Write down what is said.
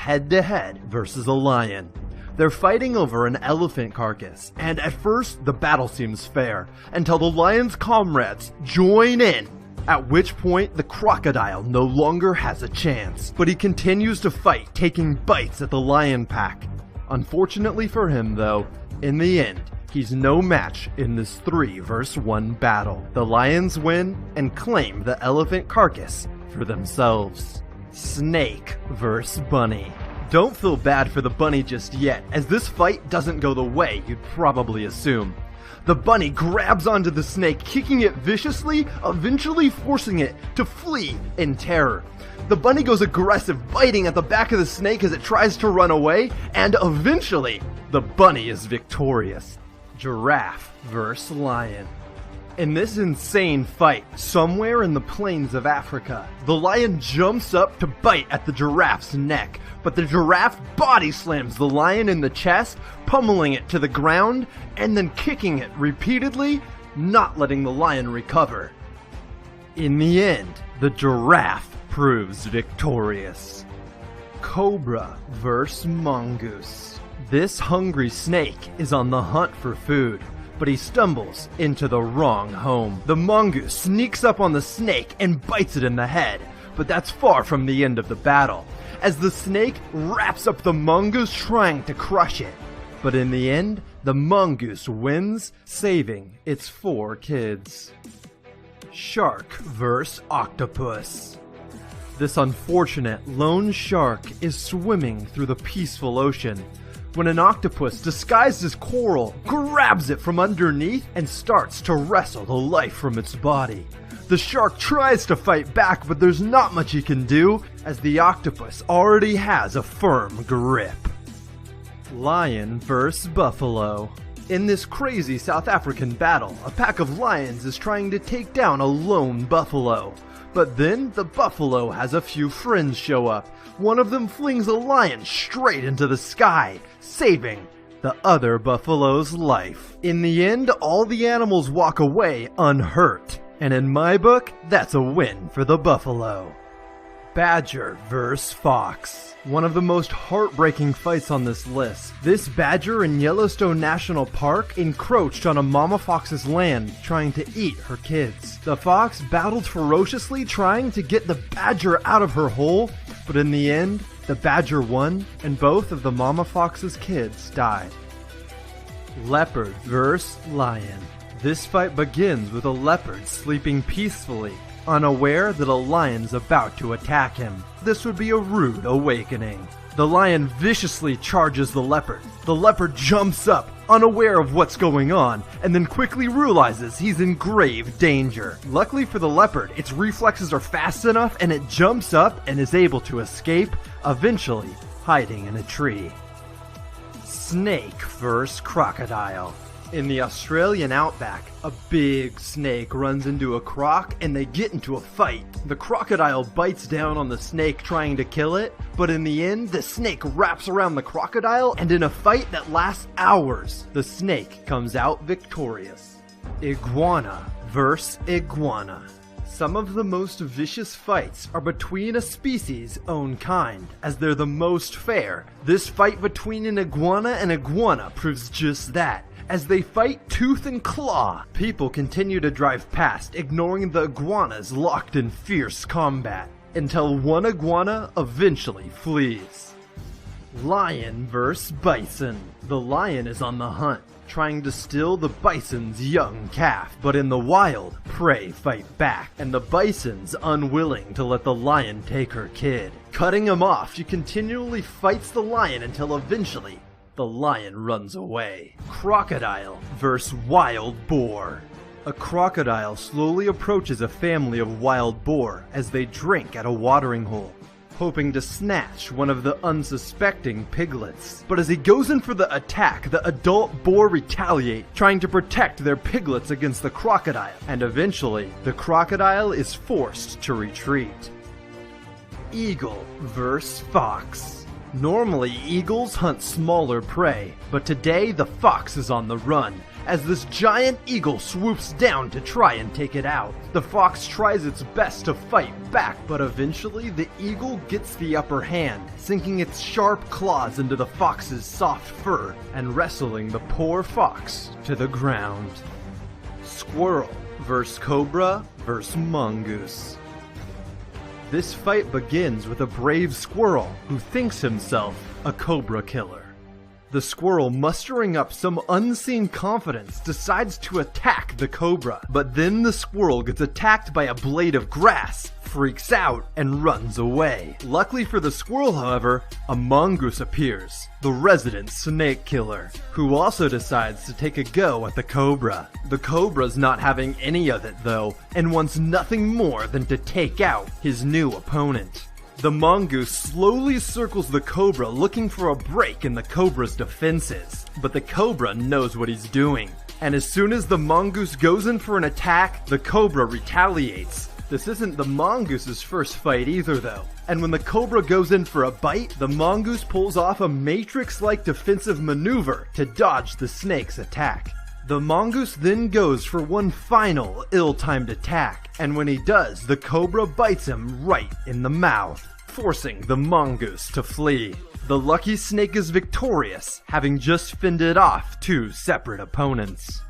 head-to-head versus a lion. They're fighting over an elephant carcass, and at first the battle seems fair, until the lion's comrades join in, at which point the crocodile no longer has a chance. But he continues to fight, taking bites at the lion pack. Unfortunately for him though, in the end, he's no match in this 3-versus-1 battle. The lions win and claim the elephant carcass for themselves. Snake vs. bunny. Don't feel bad for the bunny just yet, as this fight doesn't go the way you'd probably assume. The bunny grabs onto the snake, kicking it viciously, eventually forcing it to flee in terror. The bunny goes aggressive, biting at the back of the snake as it tries to run away, and eventually, the bunny is victorious. Giraffe vs. lion. In this insane fight, somewhere in the plains of Africa, the lion jumps up to bite at the giraffe's neck, but the giraffe body slams the lion in the chest, pummeling it to the ground, and then kicking it repeatedly, not letting the lion recover. In the end, the giraffe proves victorious. Cobra vs. mongoose. This hungry snake is on the hunt for food, but he stumbles into the wrong home. The mongoose sneaks up on the snake and bites it in the head, but that's far from the end of the battle, as the snake wraps up the mongoose trying to crush it. But in the end, the mongoose wins, saving its 4 kids. Shark vs. octopus. This unfortunate lone shark is swimming through the peaceful ocean when an octopus disguised as coral grabs it from underneath and starts to wrestle the life from its body. The shark tries to fight back, but there's not much he can do, as the octopus already has a firm grip. Lion vs. buffalo. In this crazy South African battle, a pack of lions is trying to take down a lone buffalo. But then, the buffalo has a few friends show up. One of them flings a lion straight into the sky, saving the other buffalo's life. In the end, all the animals walk away unhurt. And in my book, that's a win for the buffalo. Badger vs. fox. One of the most heartbreaking fights on this list. This badger in Yellowstone National Park encroached on a mama fox's land, trying to eat her kids. The fox battled ferociously, trying to get the badger out of her hole, but in the end, the badger won, and both of the mama fox's kids died. Leopard vs. lion. This fight begins with a leopard sleeping peacefully, unaware that a lion's about to attack him. This would be a rude awakening. The lion viciously charges the leopard. The leopard jumps up, unaware of what's going on, and then quickly realizes he's in grave danger. Luckily for the leopard, its reflexes are fast enough and it jumps up and is able to escape, eventually hiding in a tree. Snake vs. crocodile. In the Australian outback, a big snake runs into a croc and they get into a fight. The crocodile bites down on the snake trying to kill it, but in the end, the snake wraps around the crocodile, and in a fight that lasts hours, the snake comes out victorious. Iguana vs. iguana. Some of the most vicious fights are between a species' own kind, as they're the most fair. This fight between an iguana and iguana proves just that, as they fight tooth and claw. People continue to drive past, ignoring the iguanas locked in fierce combat, until one iguana eventually flees. Lion vs. bison. The lion is on the hunt, trying to steal the bison's young calf, but in the wild, prey fight back, and the bison's unwilling to let the lion take her kid. Cutting him off, she continually fights the lion until eventually, the lion runs away. Crocodile vs. wild boar. A crocodile slowly approaches a family of wild boar as they drink at a watering hole, hoping to snatch one of the unsuspecting piglets. But as he goes in for the attack, the adult boar retaliate, trying to protect their piglets against the crocodile, and eventually, the crocodile is forced to retreat. Eagle vs. fox. Normally, eagles hunt smaller prey, but today the fox is on the run, as this giant eagle swoops down to try and take it out. The fox tries its best to fight back, but eventually the eagle gets the upper hand, sinking its sharp claws into the fox's soft fur and wrestling the poor fox to the ground. Squirrel vs. Cobra vs. Mongoose. This fight begins with a brave squirrel who thinks himself a cobra killer. The squirrel, mustering up some unseen confidence, decides to attack the cobra, but then the squirrel gets attacked by a blade of grass, freaks out, and runs away. Luckily for the squirrel, however, a mongoose appears, the resident snake killer, who also decides to take a go at the cobra. The cobra's not having any of it though, and wants nothing more than to take out his new opponent. The mongoose slowly circles the cobra, looking for a break in the cobra's defenses, but the cobra knows what he's doing, and as soon as the mongoose goes in for an attack, the cobra retaliates. This isn't the mongoose's first fight either though, and when the cobra goes in for a bite, the mongoose pulls off a Matrix-like defensive maneuver to dodge the snake's attack. The mongoose then goes for one final ill-timed attack, and when he does, the cobra bites him right in the mouth, forcing the mongoose to flee. The lucky snake is victorious, having just fended off two separate opponents.